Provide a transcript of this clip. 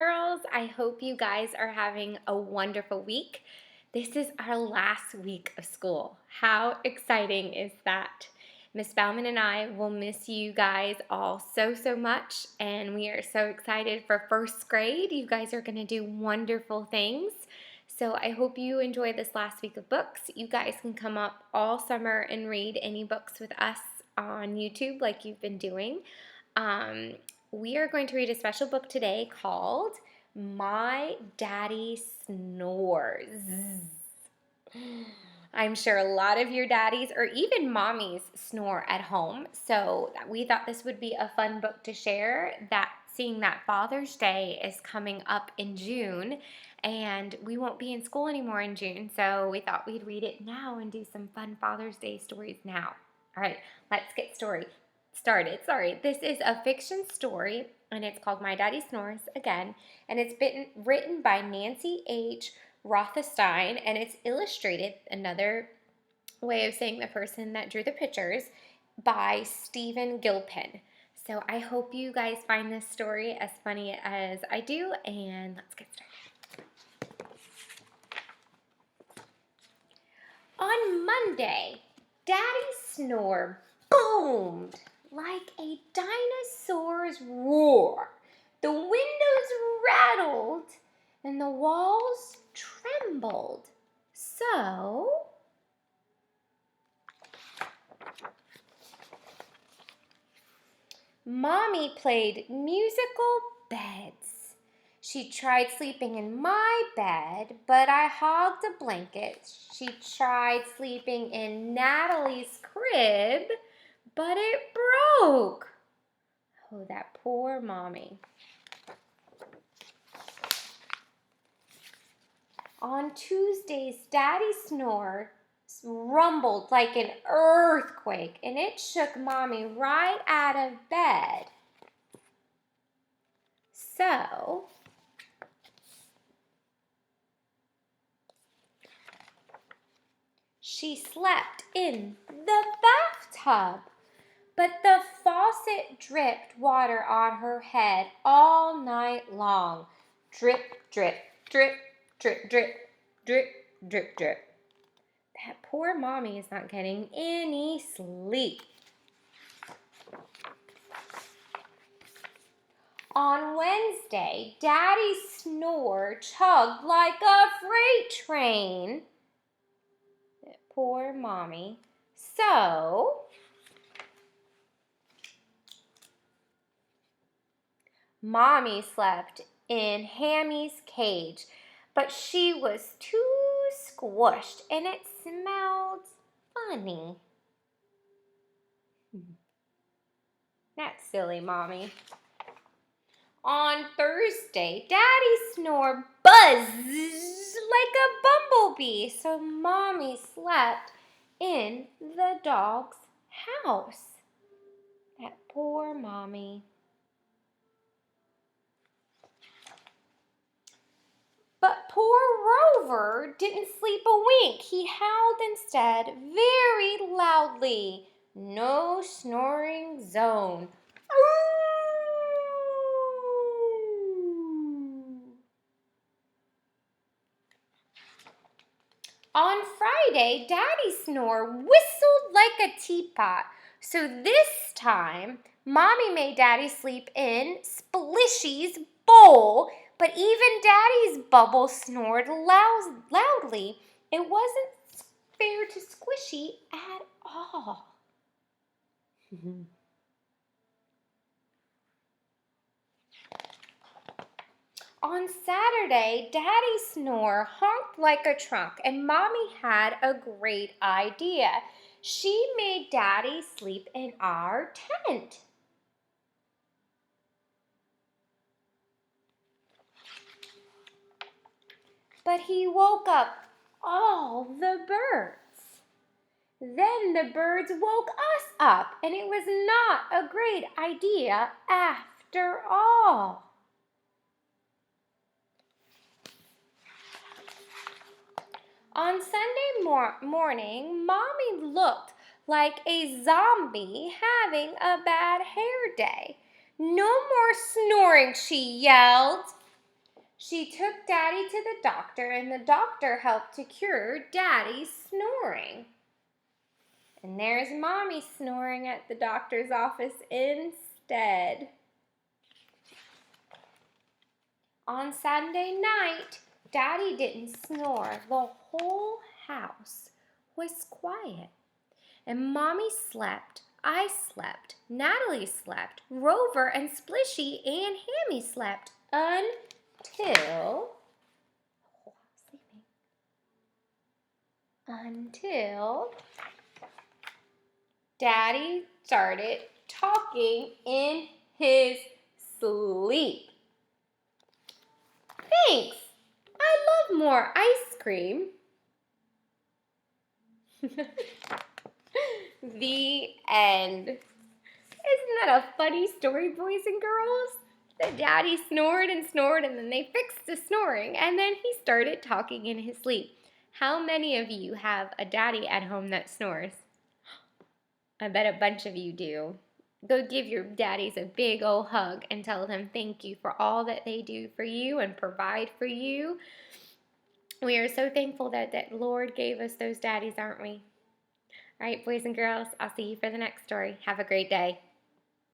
Girls, I hope you guys are having a wonderful week. This is our last week of school. How exciting is that? Miss Bauman and I will miss you guys all so much, and we are so excited for first grade. You guys are going to do wonderful things. So I hope you enjoy this last week of books. You guys can come up all summer and read any books with us on YouTube like you've been doing. Um, we are going to read a special book today called My Daddy Snores. I'm sure a lot of your daddies or even mommies snore at home, so we thought this would be a fun book to share. That seeing that Father's Day is coming up in June, and we won't be in school anymore in June, so we thought we'd read it now and do some fun Father's Day stories now. All right, let's get started. This is a fiction story, and it's called My Daddy Snores again, and it's been written by Nancy H. Rothstein, and it's illustrated, another way of saying the person that drew the pictures, by Stephen Gilpin. So I hope you guys find this story as funny as I do, and let's get started. On Monday, Daddy Snore boomed like a dinosaur's roar. The windows rattled and the walls trembled. So, Mommy played musical beds. She tried sleeping in my bed, but I hogged a blanket. She tried sleeping in Natalie's crib, but it broke. Oh, that poor Mommy. On Tuesdays, Daddy Snore rumbled like an earthquake, and it shook Mommy right out of bed. So, she slept in the bathtub, but the faucet dripped water on her head all night long. Drip, drip, drip, drip, drip, drip, drip, drip. That poor Mommy is not getting any sleep. On Wednesday, Daddy Snore chugged like a freight train. That poor Mommy. So, Mommy slept in Hammy's cage, but she was too squished and it smelled funny. That's silly, Mommy. On Thursday, Daddy Snore buzzed like a bumblebee, so Mommy slept in the dog's house. That poor Mommy. But poor Rover didn't sleep a wink. He howled instead very loudly. No snoring zone. On Friday, Daddy Snore whistled like a teapot. So this time, Mommy made Daddy sleep in Splishy's bowl, but even Daddy's bubble snored loudly. It wasn't fair to Squishy at all. On Saturday, Daddy Snore honked like a trunk, and Mommy had a great idea. She made Daddy sleep in our tent. But he woke up all the birds. Then the birds woke us up, and it was not a great idea after all. On Sunday morning, Mommy looked like a zombie having a bad hair day. No more snoring, she yelled. She took Daddy to the doctor, and the doctor helped to cure Daddy's snoring. And there's Mommy snoring at the doctor's office instead. On Sunday night, Daddy didn't snore. The whole house was quiet. And Mommy slept, I slept, Natalie slept, Rover and Splishy and Hammy slept until Daddy started talking in his sleep. Thanks. I love more ice cream. The end. Isn't that a funny story, boys and girls? That Daddy snored and snored, and then they fixed the snoring, and then he started talking in his sleep. How many of you have a daddy at home that snores? I bet a bunch of you do. Go give your daddies a big old hug and tell them thank you for all that they do for you and provide for you. We are so thankful that Lord gave us those daddies, aren't we? All right, boys and girls, I'll see you for the next story. Have a great day.